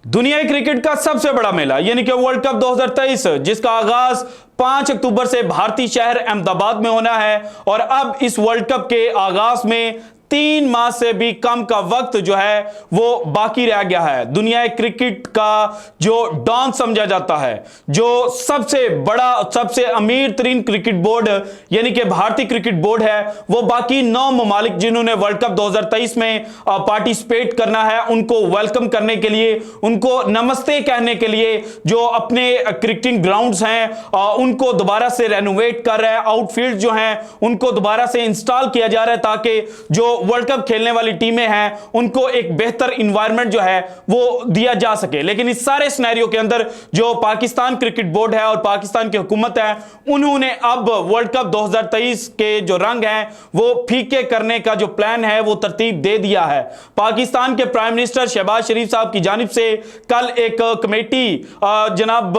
दुनियाई क्रिकेट का सबसे बड़ा मेला यानी कि वर्ल्ड कप 2023 जिसका आगाज 5 अक्टूबर से भारतीय शहर अहमदाबाद में होना है और अब इस वर्ल्ड कप के आगाज में 3 माह से भी कम का वक्त जो है वो बाकी रह गया है। दुनिया क्रिकेट का जो डॉन समझा जाता है, जो सबसे बड़ा सबसे अमीर तरीन क्रिकेट बोर्ड यानी कि भारतीय क्रिकेट बोर्ड है, वो बाकी 9 ममालिक जिन्होंने वर्ल्ड कप 2023 में पार्टिसिपेट करना है उनको वेलकम करने के लिए, उनको नमस्ते कहने के लिए जो अपने क्रिकेटिंग ग्राउंड्स हैं उनको दोबारा से रेनोवेट कर रहा है। आउटफील्ड जो हैं उनको दोबारा से इंस्टॉल किया जा रहा है ताकि जो वर्ल्ड कप खेलने वाली टीमें हैं उनको एक बेहतर इन्वायरमेंट जो है वो दिया जा सके। लेकिन इस सारे सिनेरियो के अंदर जो पाकिस्तान क्रिकेट बोर्ड है और पाकिस्तान की हुकूमत है उन्होंने अब वर्ल्ड कप 2023 के जो रंग हैं वो फीके करने का जो प्लान है वो तरतीब दे दिया है। पाकिस्तान के प्राइम मिनिस्टर शहबाज शरीफ साहब की जानिब से कल एक कमेटी जनाब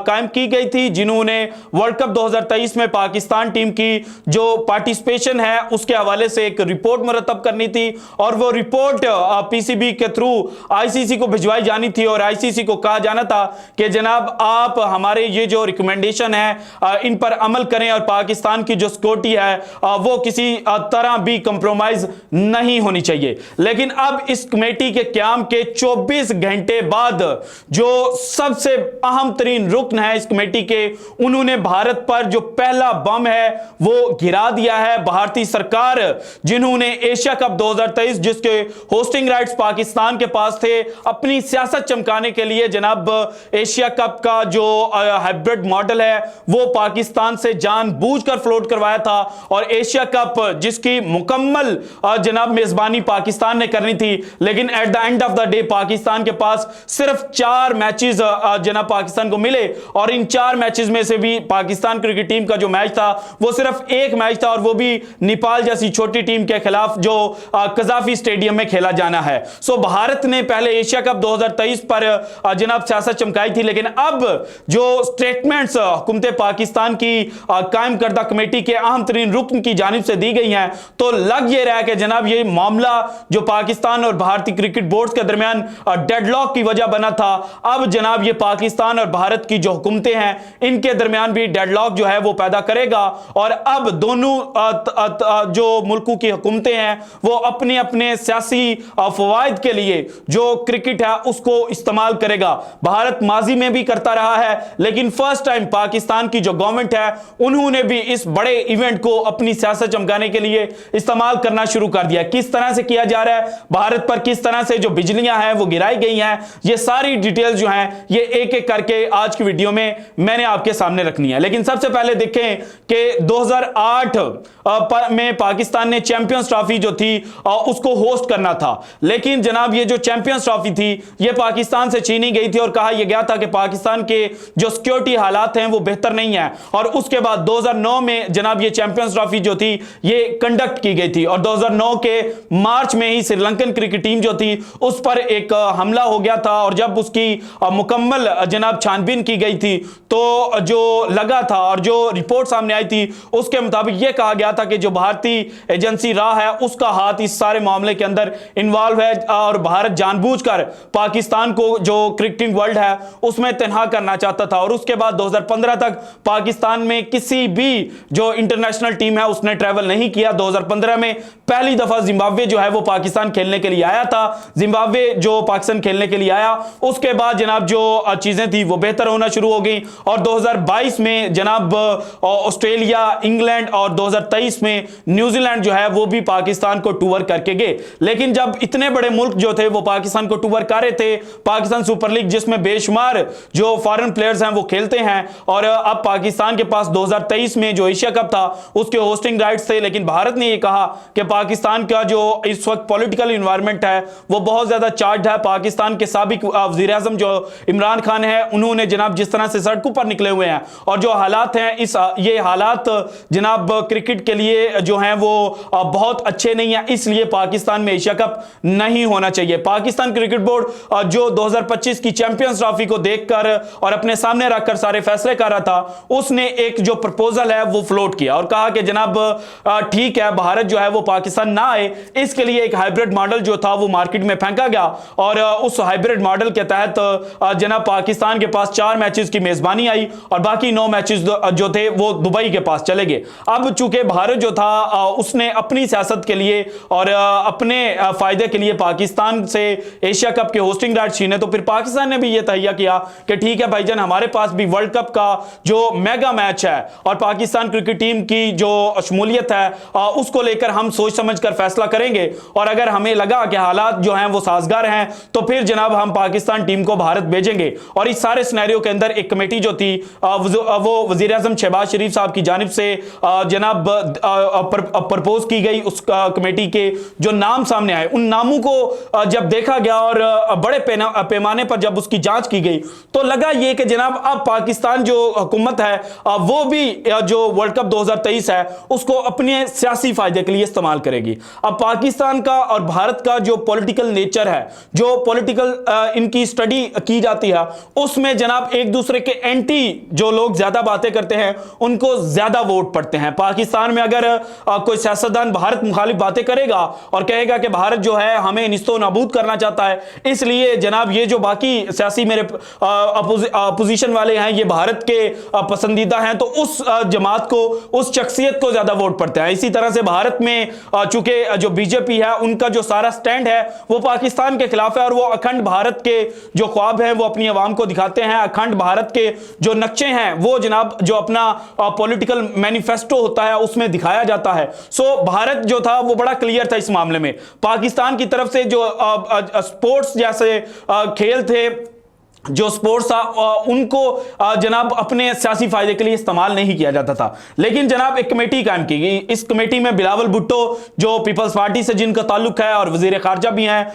कायम की गई थी जिन्होंने वर्ल्ड कप 2023 में पाकिस्तान टीम की जो पार्टिसिपेशन है उसके हवाले से एक रिपोर्ट मुरतब करनी थी और वो रिपोर्ट पीसीबी के थ्रू आईसीसी को भिजवाई जानी थी और आईसीसी को कहा जाना था कि जनाब आप हमारे ये जो रिकमेंडेशन है इन पर अमल करें और पाकिस्तान की जो सिक्योरिटी है वो किसी तरह भी कंप्रोमाइज नहीं होनी चाहिए। लेकिन अब इस कमेटी के क्याम के 24 घंटे बाद जो सबसे अहम तरीन रुकन है इस कमेटी के, उन्होंने भारत पर जो पहला बम है वो गिरा दिया है। भारतीय सरकार जिन्होंने एशिया कप 2023 जिसके होस्टिंग राइट्स पाकिस्तान के पास थे, अपनी सियासत चमकाने के लिए जनाब एशिया कप का जो हाइब्रिड मॉडल है वो पाकिस्तान से जानबूझकर फ्लोट करवाया था और एशिया कप जिसकी मुकम्मल जनाब मेजबानी पाकिस्तान ने करनी थी, लेकिन at the end of the day Pakistan के पास सिर्फ 4 मैचेस जनाब पाकिस्तान को मिले और इन 4 मैचेस में से भी पाकिस्तान क्रिकेट टीम का जो मैच था वो सिर्फ एक मैच था और वो भी नेपाल जैसी छोटी टीम के खिलाफ जो कजाफी स्टेडियम में खेला जाना है। सो भारत ने पहले एशिया कप 2023 पर जनाब सियासत चमकाई थी, लेकिन अब जो स्टेटमेंट्स हुकूमत पाकिस्तान की कायम करदा कमेटी के अहम तरीन रुकन की जानिब से दी गई हैं तो लग ये रहा है कि जनाब ये मामला जो पाकिस्तान और भारतीय क्रिकेट बोर्ड के दरमियान डेडलॉक की वजह बना था, अब जनाब ये पाकिस्तान और भारत की जो हुकूमतें हैं इनके दरमियान भी डेडलॉक जो है वो पैदा करेगा और अब दोनों जो मुल्कों की हुकूमतें हैं वो अपने अपने सियासी फवायद के लिए जो क्रिकेट है उसको इस्तेमाल करेगा। भारत माजी में भी करता रहा है लेकिन फर्स्ट टाइम पाकिस्तान की जो गवर्नमेंट है उन्होंने भी इस बड़े इवेंट को अपनी सियासत चमकाने के लिए इस्तेमाल करना शुरू कर दिया। किस तरह से किया जा रहा है, भारत पर किस तरह से जो बिजलियां हैं वो गिराई गई हैं, ये सारी डिटेल जो हैं ये एक एक करके आज की वीडियो में मैंने आपके सामने रखनी है। लेकिन सबसे पहले देखें कि 2008 में पाकिस्तान ने चैंपियंस ट्रॉफी जो थी उसको होस्ट करना था, लेकिन जनाब ये जो चैंपियंस ट्रॉफी थी ये पाकिस्तान से छीनी गई थी और कहा यह गया था कि पाकिस्तान के जो सिक्योरिटी हालात हैं वो बेहतर नहीं है। और उसके बाद 2009 में जनाब ये चैंपियंस ट्रॉफी जो थी ये कंडक्ट की गई थी और 2009 के मार्च में ही श्रीलंकन क्रिकेट टीम जो थी उस पर एक हमला हो गया था और जब उसकी मुकम्मल जनाब छानबीन की गई थी तो जो लगा था और जो रिपोर्ट सामने आई थी उसके मुताबिक यह कहा गया था कि जो भारतीय एजेंसी रहा है उसका हाथ इस सारे मामले के अंदर इन्वॉल्व है और भारत जानबूझकर पाकिस्तान को जो क्रिकेटिंग वर्ल्ड है उसमें तनहा करना चाहता था। और उसके बाद 2015 तक पाकिस्तान में किसी भी जो इंटरनेशनल टीम है उसने ट्रैवल नहीं किया। 2015 में पहली दफा जिम्बाब्वे जो है वो पाकिस्तान खेलने के लिए आया था। जिम्बाब्वे जो पाकिस्तान खेलने के लिए आया उसके बाद जनाब जो चीजें थी वो बेहतर होना शुरू हो गई और 2022 में जनाब ऑस्ट्रेलिया, इंग्लैंड और 2023 में न्यूजीलैंड जो है वो भी पाकिस्तान को टूर करके गए। लेकिन जब इतने बड़े मुल्क जो थे वो पाकिस्तान को टूर कर रहे थे, पाकिस्तान सुपर लीग जिसमें बेशुमार जो फॉरेन प्लेयर्स हैं वो खेलते हैं और अब पाकिस्तान के पास 2023 में जो एशिया कप था उसके होस्टिंग राइट्स थे, लेकिन भारत ने ये कहा कि पाकिस्तान का जो इस वक्त पॉलिटिकल इन्वायरमेंट है वो बहुत ज्यादा चार्ज है। पाकिस्तान के साबिक वजीर आजम जो इमरान खान है उन्होंने जनाब जिस तरह से सड़कों पर निकले हुए हैं और जो हालात हैं ये हालात जनाब क्रिकेट के लिए जो हैं वो बहुत अच्छे नहीं है, इसलिए पाकिस्तान में एशिया कप नहीं होना चाहिए। पाकिस्तान क्रिकेट बोर्ड जो 2025 की चैंपियंस ट्रॉफी को देखकर और अपने सामने रखकर सारे फैसले कर रहा था, उसने एक जो प्रपोजल है वो फ्लोट किया और कहा कि जनाब ठीक है, भारत जो है वो पाकिस्तान ना आए, इसके लिए एक हाइब्रिड मॉडल जो था वो मार्केट में फेंका गया और उस हाइब्रिड मॉडल के तहत जनाब पाकिस्तान के पास 4 मैचेस की मेजबानी आई और बाकी 9 मैचेस जो थे वो दुबई के पास चले गए। अब चूंकि भारत जो था उसने अपनी सियासत के लिए और अपने फायदे के लिए पाकिस्तान से एशिया कप के होस्टिंग राइट छीने, तो फिर पाकिस्तान ने भी यह तहिया किया कि ठीक है भाईजान, हमारे पास भी वर्ल्ड कप का जो मेगा मैच है और पाकिस्तान क्रिकेट टीम की जो शमूलियत है उसको लेकर हम सोच समझ कर फैसला करेंगे और अगर हमें लगा कि हालात जो हैं वो साजगार हैं तो फिर जनाब हम पाकिस्तान टीम को भारत भेजेंगे। और इस सारे सिनेरियो के अंदर एक कमेटी जो थी वो वजीर आजम शहबाज शरीफ साहब की जानिब से जनाब प्रपोज की गई। उस कमेटी के जो नाम सामने आए, उन नामों को जब देखा गया और बड़े पैमाने पर जब उसकी जांच की गई तो लगा ये कि जनाब अब पाकिस्तान जो हुकूमत है वो भी जो वर्ल्ड कप 2023 है उसको अपने सियासी फायदे के लिए इस्तेमाल करेगी। अब पाकिस्तान का और भारत का जो पॉलिटिकल नेचर है, जो पॉलिटिकल इनकी स्टडी की जाती है, उसमें जनाब एक दूसरे के एंटी जो लोग ज्यादा बातें करते हैं उनको ज्यादा वोट पड़ते हैं। पाकिस्तान में अगर कोई सियासतदान भारत मुखालिफ बातें करेगा और कहेगा कि भारत जो है हमें निस्तो नाबूद करना चाहता है, इसलिए जनाब ये जो बाकी सियासी मेरे अपोजिशन वाले हैं ये भारत के पसंदीदा हैं, तो उस जमात को, उस शख्सियत को ज्यादा वोट पड़ते हैं। इसी तरह से भारत में चूंकि जो बीजेपी है उनका जो सारा स्टैंड है वो पाकिस्तान के खिलाफ है और वो अखंड भारत के जो ख्वाब हैं वो अपनी आवाम को दिखाते हैं। अखंड भारत के जो नक्शे हैं वो जनाब जो अपना पॉलिटिकल मैनिफेस्टो होता है उसमें दिखाया जाता है। सो भारत जो था वो बड़ा क्लियर था इस मामले में। पाकिस्तान की तरफ से जो स्पोर्ट्स जैसे खेल थे, जो स्पोर्ट्स था, उनको जनाब अपने सियासी फायदे के लिए इस्तेमाल नहीं किया जाता था। लेकिन जनाब एक कमेटी कायम की गई। इस कमेटी में बिलावल भुट्टो जो पीपल्स पार्टी से जिनका ताल्लुक है और वजीर खारजा भी हैं,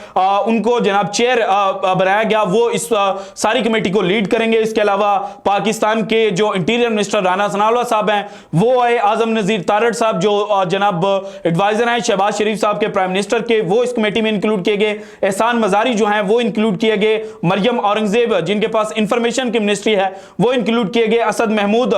उनको जनाब चेयर बनाया गया, वो इस सारी कमेटी को लीड करेंगे। इसके अलावा पाकिस्तान के जो इंटीरियर मिनिस्टर राना सनाउल्लाह साहब हैं वो है, आजम नजीर तारड़ साहब जो जनाब एडवाइजर हैं शहबाज शरीफ साहब के प्राइम मिनिस्टर के, वो इस कमेटी में इंक्लूड किए गए। एहसान मजारी जो हैं वो इंक्लूड किए गए। मरियम औरंगजेब जिनके पास इंफॉर्मेशन की मिनिस्ट्री है वो इंक्लूड किए गए। असद महमूद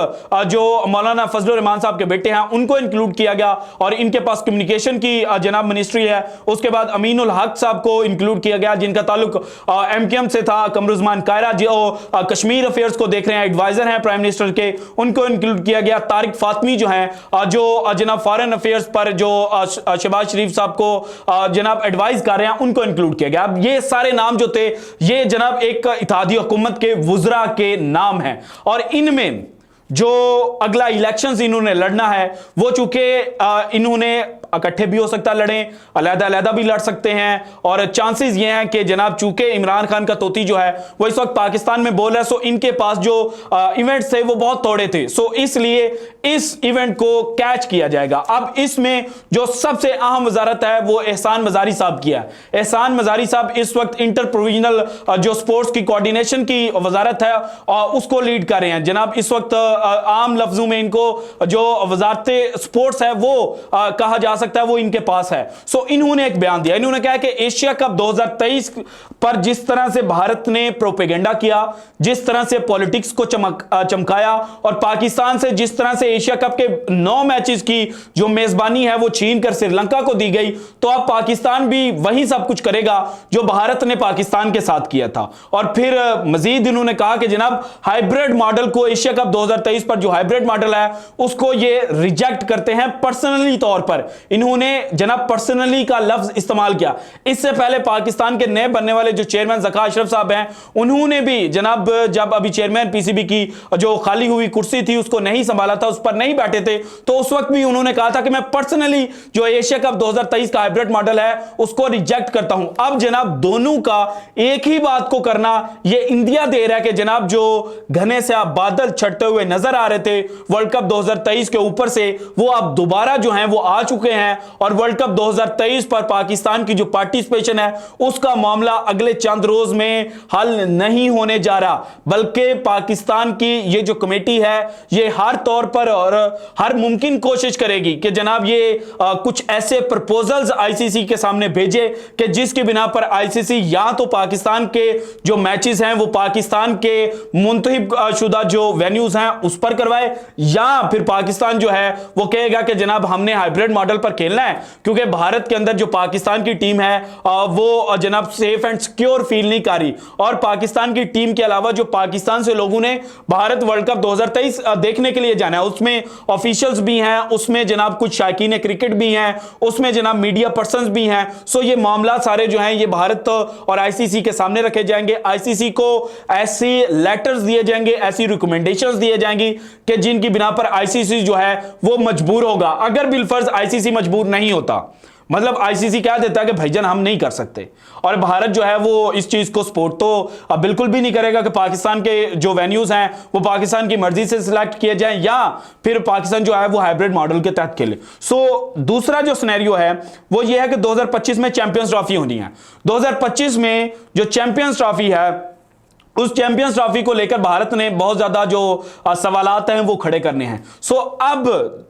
जो मौलाना फजलुर रहमान साहब के बेटे हैं उनको इंक्लूड किया गया और इनके पास कम्युनिकेशन की जनाब मिनिस्ट्री है। उसके बाद अमीनुल हक साहब को इंक्लूड किया गया जिनका ताल्लुक एमकेएम से था। कमरुजमान कायरा जो कश्मीर अफेयर्स को देख रहे हैं, एडवाइजर हैं प्राइम मिनिस्टर के, उनको इंक्लूड किया गया। तारिक फातमी जो हैं जो जनाब फॉरेन अफेयर्स पर जो शहबाज शरीफ साहब को जनाब एडवाइज कर रहे हैं उनको इंक्लूड किया गया। अब ये सारे नाम जो थे ये जनाब एक इत्तेहादी हुकूमत के वुज़रा के नाम हैं और इनमें जो अगला इलेक्शंस इन्होंने लड़ना है वो चूंकि इन्होंने इकट्ठे भी हो सकता है लड़ें, अलग-अलग भी लड़ सकते हैं और चांसेस ये हैं कि जनाब चूंकि इमरान खान का तोती जो है वो इस वक्त पाकिस्तान में बोल रहा है, सो इनके पास जो इवेंट्स थे वो बहुत थोड़े थे, सो इसलिए इस इवेंट को कैच किया जाएगा। अब इसमें जो सबसे अहम वजारत है वो एहसान मजारी साहब की है। एहसान मजारी साहब इस वक्त इंटर प्रोविजनल जो स्पोर्ट्स की कोऑर्डिनेशन की वजारत है और उसको लीड कर रहे हैं। जनाब इस वक्त आम लफ्जों में इनको जो वजारत स्पोर्ट्स है वो कहा जा सकता है वो इनके पास है। सो इन्होंने एक बयान दिया, इन्होंने कहा कि एशिया कप 2023 पर जिस तरह से भारत ने प्रोपेगेंडा किया, जिस तरह से पॉलिटिक्स को चमकाया और पाकिस्तान से जिस तरह से एशिया कप के 9 मैचेस की जो मेजबानी है वो छीन कर श्रीलंका को दी गई, तो अब पाकिस्तान भी वही सब कुछ करेगा जो भारत ने पाकिस्तान के साथ किया था। और फिर मजीद इन्होंने कहा कि जनाब हाइब्रिड मॉडल को, एशिया कप 2023 पर जो हाइब्रिड मॉडल है उसको ये रिजेक्ट करते हैं पर्सनली तौर पर। इन्होंने जनाब पर्सनली का लफ्ज इस्तेमाल किया। इससे पहले पाकिस्तान के नए बनने वाले जो चेयरमैन ज़का अशरफ साहब हैं उन्होंने भी जनाब जब अभी चेयरमैन पीसीबी की जो खाली हुई कुर्सी थी उसको नहीं संभाला था, उस पर नहीं बैठे थे, तो उस वक्त भी उन्होंने कहा था कि मैं पर्सनली जो एशिया कप 2023 का हाइब्रिड मॉडल है उसको रिजेक्ट करता हूं। अब जनाब दोनों का एक ही बात को करना ये इंडिया दे रहा है कि जनाब जो घने से आप बादल छटते हुए नजर आ रहे थे वर्ल्ड कप 2023 के ऊपर से, वो अब दोबारा जो हैं वो आ चुके हैं हैं और वर्ल्ड कप 2023 पर पाकिस्तान की जो पार्टिसिपेशन है उसका मामला अगले चंद रोज में हल नहीं होने जा रहा, बल्कि पाकिस्तान की ये जो कमेटी है ये हर तौर पर और हर मुमकिन कोशिश करेगी कि जनाब ये कुछ ऐसे प्रपोजल्स आईसीसी के सामने भेजे कि जिसके बिना पर आईसीसी या तो पाकिस्तान के जो मैचेस हैं वो पाकिस्तान के मुंतखब शुदा जो वेन्यूज हैं उस पर करवाए, या फिर पाकिस्तान जो है वो कहेगा कि जनाब हमने हाइब्रिड मॉडल पर खेलना है, क्योंकि भारत के अंदर जो पाकिस्तान की टीम है वो जनाब सेफ एंड सिक्योर फील नहीं कर रही। और पाकिस्तान की टीम के अलावा जो पाकिस्तान से लोगों ने भारत वर्ल्ड कप 2023 देखने के लिए जाना है, उसमें ऑफिशियल्स भी हैं, उसमें जनाब कुछ शायकीन क्रिकेट भी हैं, उसमें जनाब मीडिया पर्संस भी हैं। सो ये मामला सारे जो हैं ये भारत और आईसीसी के सामने रखे जाएंगे। आईसीसी को ऐसे लेटर्स दिए जाएंगे, ऐसी रिकमेंडेशंस दिए जाएंगी कि जिनकी बिना पर आईसीसी जो है वो मजबूर होगा। अगर बिलफर्ज आईसीसी मजबूर नहीं होता, मतलब आईसीसी क्या देता है कि भाईजान हम नहीं कर सकते, और भारत जो है वो इस चीज को सपोर्ट तो बिल्कुल भी नहीं करेगा कि पाकिस्तान के जो वेन्यूज हैं वो पाकिस्तान की मर्जी से सिलेक्ट किए जाएं या फिर पाकिस्तान जो है वो हाइब्रिड मॉडल के तहत खेले। सो दूसरा जो सिनेरियो है वो ये है कि 2025 में चैंपियंस ट्रॉफी होनी है। 2025 में जो चैंपियंस ट्रॉफी है उस चैंपियंस ट्रॉफी को लेकर भारत ने बहुत ज्यादा जो सवालात हैं वो खड़े करने हैं। सो अब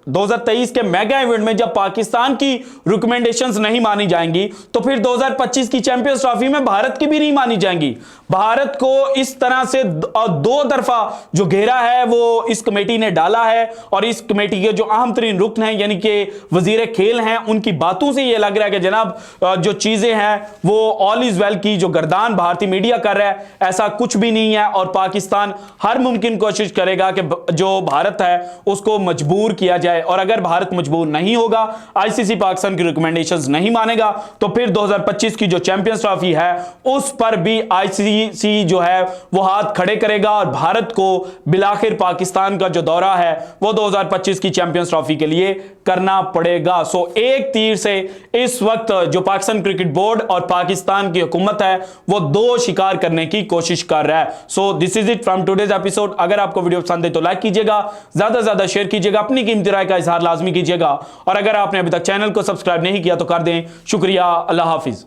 2023 के मेगा इवेंट में जब पाकिस्तान की रिकमेंडेशंस नहीं मानी जाएंगी तो फिर 2025 की चैंपियंस ट्रॉफी में भारत की भी नहीं मानी जाएंगी। भारत को इस तरह से दो तरफा जो घेरा है वो इस कमेटी ने डाला है, और इस कमेटी के जो अहम तरीन रुकन हैं यानी कि वजीर खेल हैं, उनकी बातों से ये लग रहा है कि जनाब जो चीजें हैं वो ऑल इज वेल की जो गर्दान भारतीय मीडिया कर रहा है ऐसा कुछ भी नहीं है, और पाकिस्तान हर मुमकिन कोशिश करेगा कि जो भारत है उसको मजबूर किया जाए। और अगर भारत मजबूर नहीं होगा, आईसीसी पाकिस्तान की रिकमेंडेशंस नहीं मानेगा, तो फिर 2025 की जो चैंपियंस ट्रॉफी है उस पर भी आईसीसी जो है वो हाथ खड़े करेगा, और भारत को बिलाखिर पाकिस्तान का जो दौरा है वो 2025 की चैंपियंस ट्रॉफी के लिए करना पड़ेगा। सो एक तीर से इस वक्त जो पाकिस्तान क्रिकेट बोर्ड और पाकिस्तान की हुकूमत है वो दो शिकार करने की कोशिश कर रहा है। So this is it from today's episode. अगर आपको वीडियो पसंद है तो लाइक कीजिएगा, ज्यादा से ज्यादा शेयर कीजिएगा, अपनी कीमती राय का इजहार लाजमी कीजिएगा, और अगर आपने अभी तक चैनल को सब्सक्राइब नहीं किया तो कर दें। शुक्रिया, अल्लाह हाफिज।